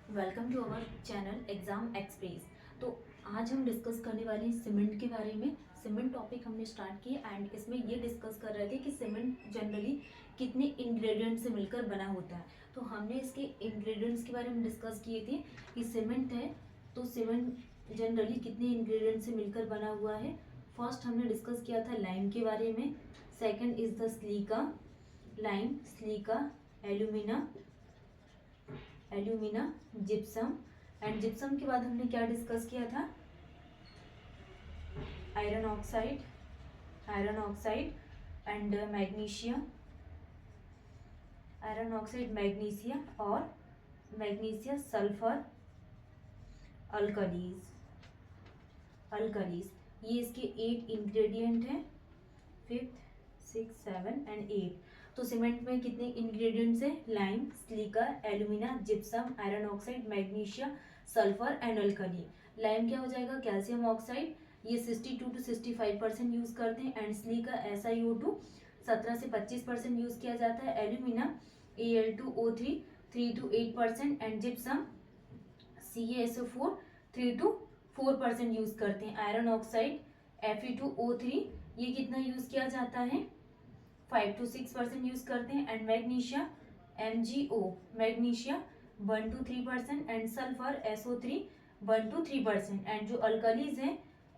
Welcome to our channel exam express. तो आज हम डिस्कस करने वाले हैं सीमेंट के बारे में। सीमेंट टॉपिक हमने स्टार्ट किया एंड इसमें ये डिस्कस कर रहे थे कि सीमेंट जनरली कितने इंग्रेडिएंट से मिलकर बना होता है। तो हमने इसके इंग्रेडिएंट्स के बारे में डिस्कस किए थे कि सीमेंट है तो सीमेंट जनरली कितने इंग्रेडिएंट से मिलकर बना हुआ है। फर्स्ट हमने डिस्कस किया था लाइम के बारे में, second is the silica, lime, silica, alumina, gypsum and gypsum के बाद हमने क्या डिस्कस किया था, iron oxide and magnesia, iron oxide, magnesia और मैग्नीशिया सल्फर, अल्कलीज। ये इसके 8 इंग्रेडिएंट हैं, 5th, 6th, 7 एंड 8। तो सीमेंट में कितने इंग्रेडिएंट्स हैं, lime, silica, alumina, gypsum, iron oxide, magnesia, sulphur and alkali. Lime क्या हो जाएगा, कैल्शियम ऑक्साइड, ये 62 to 65% यूज करते हैं एंड स्लीका SiO2 17 से 25% यूज किया जाता है, alumina Al2O3 3 to 8% and gypsum CaSO4 3 to 4% use करते हैं, आयरन ऑक्साइड Fe2O3 ये कितना यूज किया जाता है, 5 to 6% यूज करते हैं and magnesia MgO magnesia 1 to 3% and sulphur SO3 1 to 3% and जो अल्कलीज हैं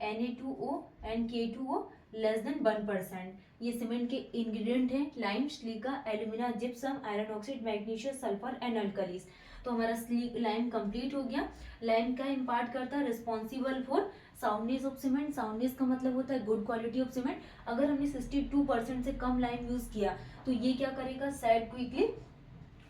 Na2O and K2O less than 1%। ये सीमेंट के इंग्रेडिएंट हैं, lime, silica, alumina, gypsum, iron oxide, magnesia, sulphur and alkalis. तो हमारा लाइम कंप्लीट हो गया। लाइम का इम्पार्ट करता है, responsible for soundness of cement. Soundness का मतलब होता है गुड क्वालिटी ऑफ सीमेंट। अगर हमने 62% से कम लाइम यूज किया तो ये क्या करेगा, सेट क्विकली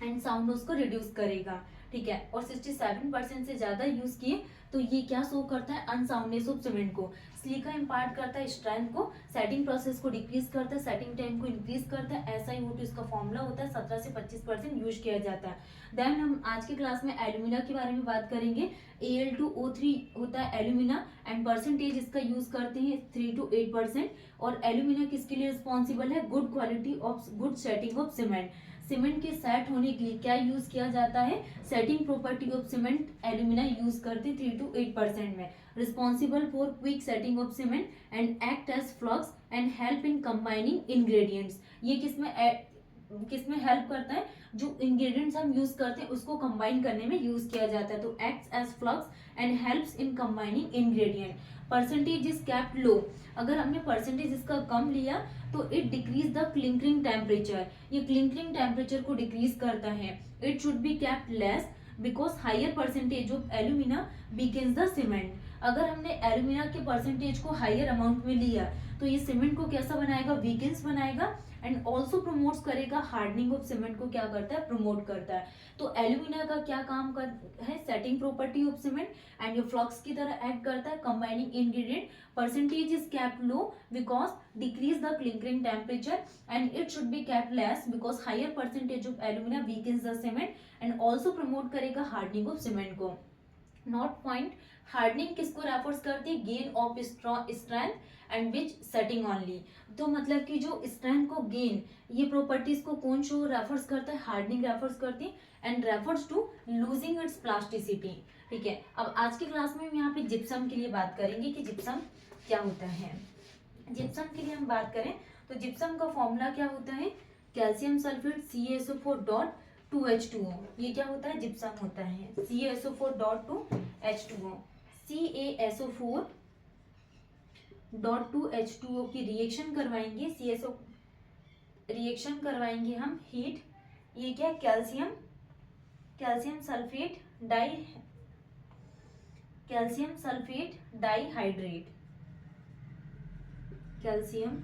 एंड साउंडनेस को रिड्यूस करेगा, ठीक है। और 67% से ज्यादा यूज किए तो ये क्या शो करता है, अनसाउंडनेस ऑफ सीमेंट को। स्लीका इम्पार्ट करता है स्ट्रेंथ को, सेटिंग प्रोसेस को डिक्रीज करता है, सेटिंग टाइम को इंक्रीज करता है। SiO2 इसका फॉर्मूला होता है, 17 से 25% यूज किया जाता है। देन हम आज के क्लास में एल्यूमिना के बारे में बात करेंगे। Al2O3 होता है एल्यूमिना एंड परसेंटेज इसका यूज करते हैं 3 to 8%। और एल्यूमिना किसके लिए रिस्पॉन्सिबल है, good quality of good setting of cement. Cement के सेट होने के लिए क्या यूज किया जाता है, setting property of cement alumina use करते 3 to 8% में। Responsible for quick setting of cement and act as flux and help in combining ingredients. ये किसमें हेल्प करता है, जो इंग्रेडिएंट्स हम यूज करते हैं उसको कंबाइन करने में यूज किया जाता है। तो acts as flux and helps in combining ingredient. Percentage is kept low, अगर हमने परसेंटेज इसका कम लिया तो it decrease the clinkering temperature, ये क्लिंकरिंग टेम्परेचर को डिक्रीज करता है। It should be kept less because higher percentage of alumina weakens the cement. अगर हमने एल्यूमिना के परसेंटेज को हायर अमाउंट में लिया तो ये सीमेंट को कैसा बनाएगा, वीकेंस बनाएगा एंड ऑल्सो प्रमोट्स करेगा, हार्डनिंग ऑफ सीमेंट को क्या करता है, प्रमोट करता है। तो एल्यूमिना का क्या काम है, setting property of cement and ये फ्लक्स की तरह एक्ट करता है, combining ingredient. Percentage is kept low because decrease the clinkering temperature and it should be kept less because higher percentage of alumina weakens the cement and also promote करेगा hardening of cement को। Note point, hardening किसको refers करती है, gain of strength and which setting only. तो मतलब कि जो strength को गेन, ये प्रॉपर्टीज को कौन शो रेफर्स करता है, हार्डनिंग रेफर्स करती है and refers to losing its plasticity, ठीक है। अब आज की क्लास में हम यहाँ पे जिप्सम के लिए बात करेंगे कि जिप्सम क्या होता है। जिप्सम के लिए हम बात करें तो जिप्सम का फॉर्मूला क्या होता है, कैल्शियम सल्फेट CaSO4.2H2O। ये क्या होता है, जिप्सम होता है, CaSO4.2H2O। CaSO4.2H2O की रिएक्शन करवाएंगे, रिएक्शन करवाएंगे हम हीट। ये क्या, calcium sulphate dihydrate, calcium sulphate dihydrate, calcium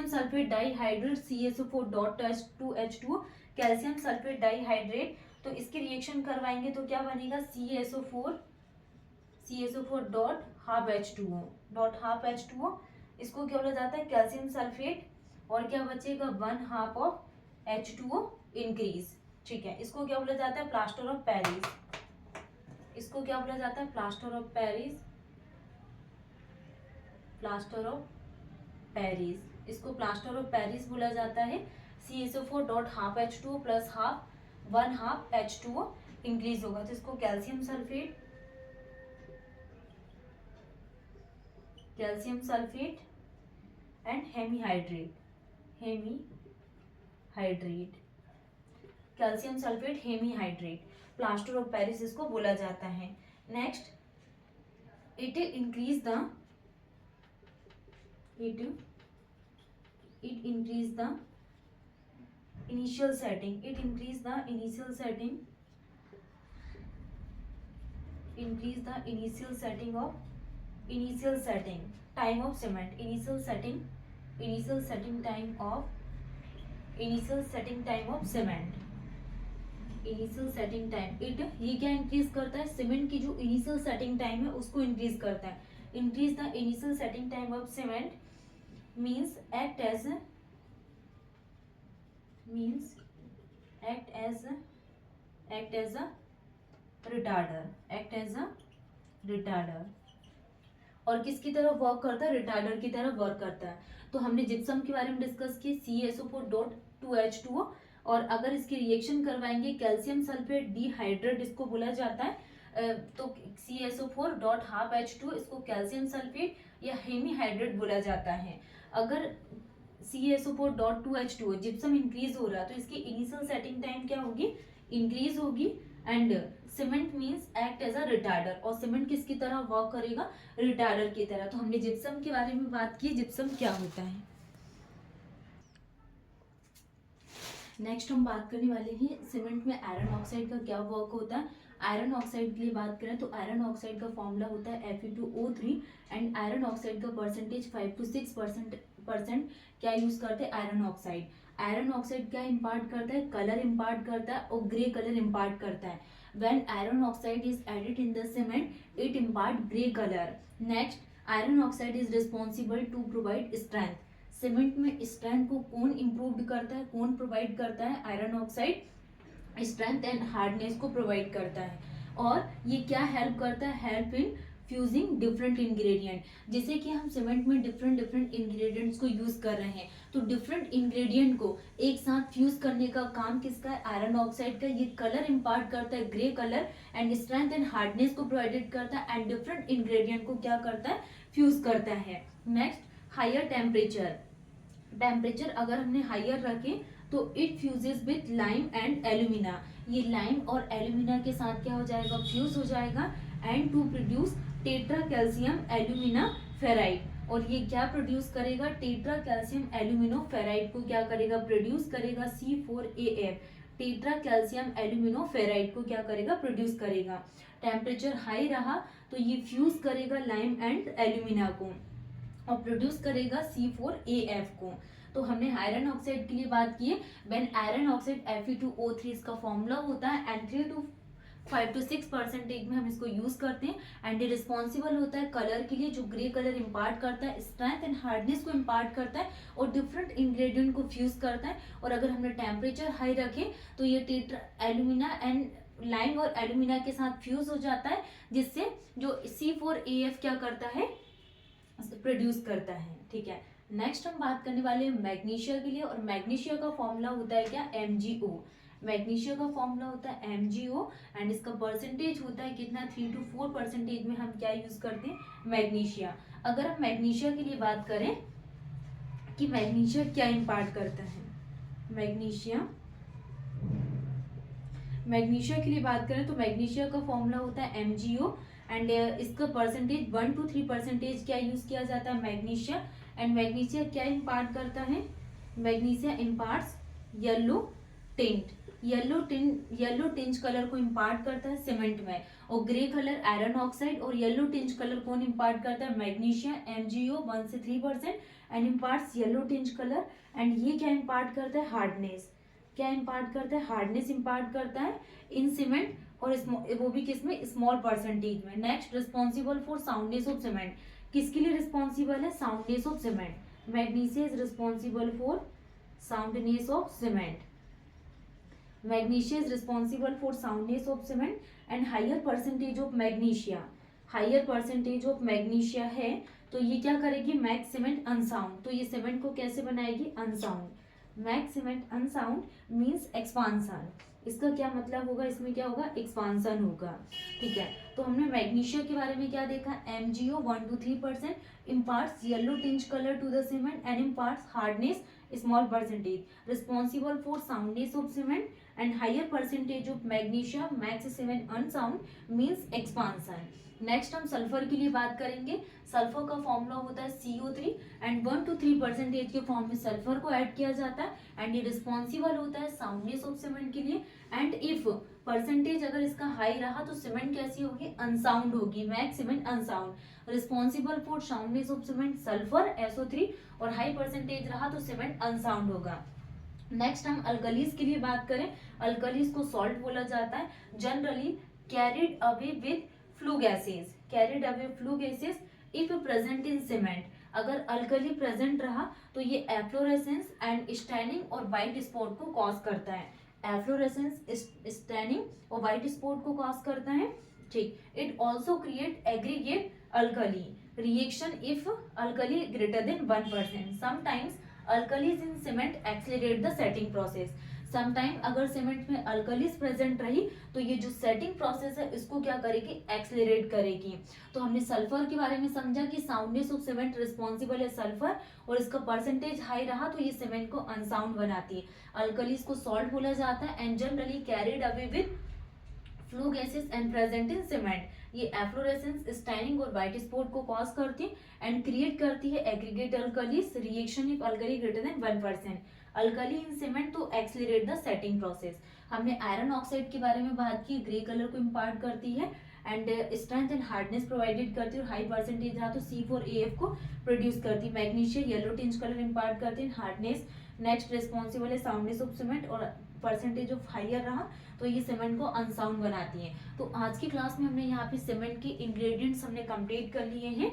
sulphate dihydrate CaSO4.2H2O, calcium sulphate dihydrate. तो इसकी रिएक्शन करवाएंगे तो क्या बनेगा, CaSO4 डॉट हाफ H2O। इसको क्या बोला जाता है, कैल्शियम सल्फेट और क्या बचेगा, 1/2 ऑफ H2O इंक्रीज, ठीक है। इसको क्या बोला जाता है, प्लास्टर ऑफ पेरिस। इसको क्या बोला जाता है, प्लास्टर ऑफ पेरिस। इसको प्लास्टर ऑफ पेरिस बोला जाता है। CaSO4 dot half H2O plus half 1/2 H2O increase होगा, तो इसको calcium sulphate and hemihydrate calcium sulphate hemihydrate plaster of Paris इसको बोला जाता है। Next, it increase the initial setting time of cement, initial setting time of cement, initial setting time it, ये क्या increase करता है, सीमेंट की जो इनिशियल सेटिंग टाइम है उसको इंक्रीज करता है। Increase the initial setting time of cement means act as a retarder, और किसकी तरह वर्क करता है, रिटार्डर की तरह वर्क करता है। तो हमने जिप्सम के बारे में डिस्कस किया, CaSO4.2H2O, और अगर इसकी रिएक्शन करवाएंगे कैल्शियम सल्फेट डिहाइड्रेट इसको बोला जाता है, तो CaSO4 डॉट हाफ H2O इसको कैल्शियम सल्फेट या हेमीहाइड्रेट बोला जाता है। अगर CaSO4.2H2O जिप्सम इंक्रीज हो रहा है तो इसकी इनिशियल सेटिंग टाइम क्या होगी, इंक्रीज होगी, and cement means act as a retarder, और सीमेंट किसकी तरह वर्क करेगा, रिटार्डर की तरह। तो हमने जिप्सम के बारे में बात की, जिप्सम क्या होता है। नेक्स्ट हम बात करने वाले हैं सीमेंट में आयरन ऑक्साइड का क्या वर्क होता है। आयरन ऑक्साइड के लिए बात करें तो आयरन ऑक्साइड का फॉर्मूला होता है Fe2O3, एंड आयरन ऑक्साइड का परसेंटेज 5 to 6% क्या यूज करते हैं, आयरन ऑक्साइड। आयरन ऑक्साइड क्या इम्पार्ट करता है, कलर इम्पार्ट करता है और ग्रे कलर इम्पार्ट करता है। When iron oxide is added in the cement, it impart grey color. Next, iron oxide is responsible to provide strength. Cement में strength को कौन इम्प्रूव करता है, कौन प्रोवाइड करता है, iron oxide strength and hardness को प्रोवाइड करता है। और ये क्या हेल्प करता है, help in fusing different ingredient. जैसे कि हम सीमेंट में डिफरेंट इंग्रेडिएंट्स को यूज कर रहे हैं, तो डिफरेंट इंग्रेडिएंट को एक साथ फ्यूज करने का काम किसका है, आयरन ऑक्साइड का। ये कलर इम्पार्ट करता है, grey colour, and strength and hardness को प्रोवाइडेड करता है, एंड डिफरेंट इंग्रेडिएंट को क्या करता है, फ्यूज करता है। नेक्स्ट, हायर टेम्परेचर अगर हमने हायर रखे तो it fuses with lime and alumina. ये लाइम और एल्यूमिना के साथ क्या हो जाएगा, फ्यूज हो जाएगा, and to produce tetra calcium alumina ferrite. और ये क्या प्रोड्यूस करेगा, टेट्रा कैल्शियम एल्यूमिनो फेराइड को क्या करेगा, प्रोड्यूस करेगा, C4AF, tetra calcium alumino ferrite को क्या करेगा, प्रोड्यूस करेगा। टेम्परेचर हाई रहा तो ये फ्यूज करेगा लाइम एंड एल्यूमिना को और प्रोड्यूस करेगा C4AF को। तो हमने आयरन ऑक्साइड के लिए बात की है, व्हेन आयरन ऑक्साइड Fe2O3 इसका फॉर्मूला होता है, एंड 5 to 6% में हम इसको यूज करते हैं, एंड ये रिस्पॉन्सिबल होता है कलर के लिए, जो ग्रे कलर इम्पार्ट करता है, स्ट्रेंथ एंड हार्डनेस को इम्पार्ट करता है, और डिफरेंट इंग्रेडिएंट को फ्यूज करता है। और अगर हमने टेम्परेचर हाई रखे तो ये टेट्रा एल्यूमिना एंड लाइम और एल्यूमिना के साथ फ्यूज हो जाता है, जिससे जो C4AF क्या करता है, प्रोड्यूस करता है। ठीक है, नेक्स्ट हम बात करने वाले हैं मैग्नीशिया के लिए, और मैग्नीशिया का फॉर्मूला होता है क्या, MgO। मैग्नीशिया का फॉर्मूला होता है MgO, एंड इसका परसेंटेज होता है कितना, 3 to 4% में हम क्या यूज करते हैं, मैग्नीशिया। अगर हम मैग्नीशिया के लिए बात करें कि मैग्नीशिया क्या इम्पार्ट करता है, मैग्नीशिया के लिए बात करें तो मैग्नीशिया का फॉर्मूला होता है MgO, एंड इसका परसेंटेज 1 to 3% क्या यूज किया जाता है, मैग्नीशिया। एंड मैग्नीशिया क्या इम्पार्ट करता है, magnesia imparts yellow tinge colour को इम्पार्ट करता है सीमेंट में, और ग्रे कलर आयरन ऑक्साइड, और येलो टिंज कलर कौन इम्पार्ट करता है, मैग्नीशिया। MgO 1 से 3% and imparts yellow tinge colour, and ये क्या इम्पार्ट करता है, हार्डनेस। क्या इम्पार्ट करता है, हार्डनेस इम्पार्ट करता है इन सीमेंट, और वो भी किसमें, स्मॉल परसेंटेज में। Next, responsible for soundness of cement, किसके लिए रिस्पॉन्सिबल है, soundness of cement. Magnesia is responsible for soundness of cement, magnesia is responsible for soundness of cement, and higher percentage of magnesia है तो ये क्या करेगी, Mac cement unsound, तो ये सीमेंट को कैसे बनाएगी, unsound. Make cement unsound means expansion, इसका क्या मतलब होगा, इसमें क्या होगा, एक्सपांसन होगा। ठीक है, तो हमने मैग्नीशिया के बारे में क्या देखा, MgO 1 to 3% imparts yellow tinge color to the cement and imparts hardness small percentage responsible for soundness of cement and higher percentage of magnesia makes cement unsound means expansion। Next हम sulphur के लिए बात करेंगे। Sulphur का formula होता है CO3 and 1 to 3% के form में सल्फर को ऐड किया जाता है एंड ये रिस्पॉन्सिबल होता है साउंडनेस ऑफ सीमेंट के लिए। एंड इफ परसेंटेज अगर इसका हाई रहा तो सीमेंट कैसी होगी, अनसाउंड होगी, make cement unsound. Responsible for soundness of cement sulphur SO3 और हाई परसेंटेज रहा तो सीमेंट अनसाउंड होगा। नेक्स्ट हम अल्कलीज के लिए बात करें। अल्कलीज को सॉल्ट बोला जाता है, generally carried away with flue gases, carried away flue gases if present in cement. अगर अल्कली प्रेजेंट रहा तो ये एफ्लोरेसेंस एंड स्टैनिंग और वाइट स्पॉट को कॉज करता है। एफ्लोरेसेंस, स्टैनिंग और वाइट स्पॉट को कॉज करता है। ठीक, it also create aggregate alkali reaction if alkali greater than 1%। Sometimes alkalis in cement accelerate the setting process. Sometime अगर सीमेंट में अल्कलीज प्रेजेंट रही तो ये जो सेटिंग प्रोसेस है इसको क्या करेगी, एक्सेलरेट करेगी। तो हमने सल्फर के बारे में समझा कि साउंडनेस ऑफ सीमेंट रिस्पॉन्सिबल है सल्फर और इसका परसेंटेज हाई रहा तो ये सीमेंट को अनसाउंड बनाती है। अल्कलीज को सॉल्ट बोला जाता है and generally carried away with flue gases and present in cement. ये एफ्लोरेसेंस, स्टैनिंग और वाइट स्पॉट को कॉज करती है एंड क्रिएट करती है aggregate alkalis reaction if alkali greater than 1%। Alkali in cement to accelerate the setting process. हमने iron oxide के बारे में बात की, ग्रे कलर को इम्पार्ट करती है and strength and hardness provided करती है और हाई परसेंटेज रहा तो C4AF को प्रोड्यूस करती है। Magnesia yellow tinge colour impart करती है, हार्डनेस। नेक्स्ट रिस्पॉन्सिबल है साउंडनेस ऑफ सीमेंट और परसेंटेज ऑफ हायर रहा तो ये सीमेंट को अनसाउंड बनाती है। तो आज की क्लास में हमने यहाँ पे सीमेंट के इंग्रेडिएंट्स हमने कंप्लीट कर लिए हैं।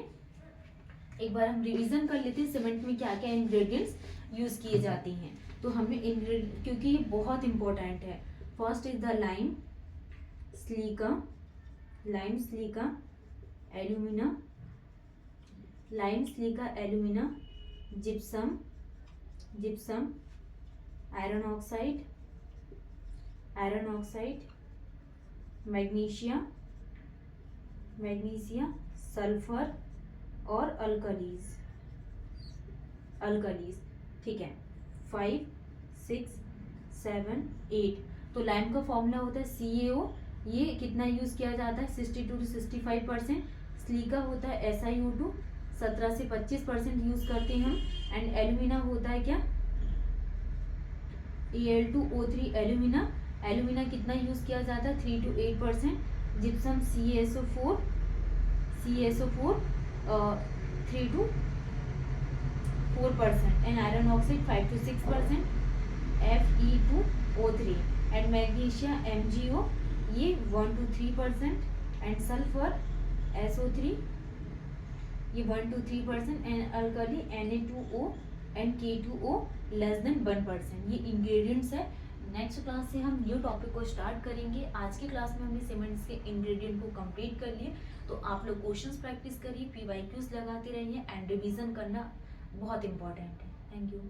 एक बार हम रिवीजन कर लेते हैं सीमेंट में क्या क्या इंग्रेडिएंट्स यूज किए जाते हैं। तो हमने इंग्रेडिएंट, क्योंकि ये बहुत इंपॉर्टेंट है। First is the lime, silica, alumina, lime, silica, alumina, gypsum, iron oxide, magnesia, sulphur और अल्कलीज। ठीक है, 5, 6, 7, 8। तो लाइम का फॉर्मूला होता है CaO, ये कितना यूज किया जाता है, 62 to 65%। स्लीका होता है SiO2, 17 से 25% यूज करते हैं हम। एंड एल्यूमिना होता है क्या, Al2O3 एल्यूमिना कितना यूज किया जाता है, 3 to 8%। Gypsum CaSO4 3 to 4% and iron oxide 5 to 6%। Fe2O3 and magnesia MgO ये 1 to 3% एंड सल्फर SO3 ये 1 to 3% and alkali Na2O and K2O less than 1%। ये इंग्रेडिएंट्स है। नेक्स्ट क्लास से हम न्यू टॉपिक को स्टार्ट करेंगे। आज की क्लास में हमने सीमेंट्स के इंग्रेडिएंट को कंप्लीट कर लिए। तो आप लोग क्वेश्चंस प्रैक्टिस करिए, PYQs लगाते रहिए एंड रिवीजन करना बहुत इंपॉर्टेंट है। Thank you.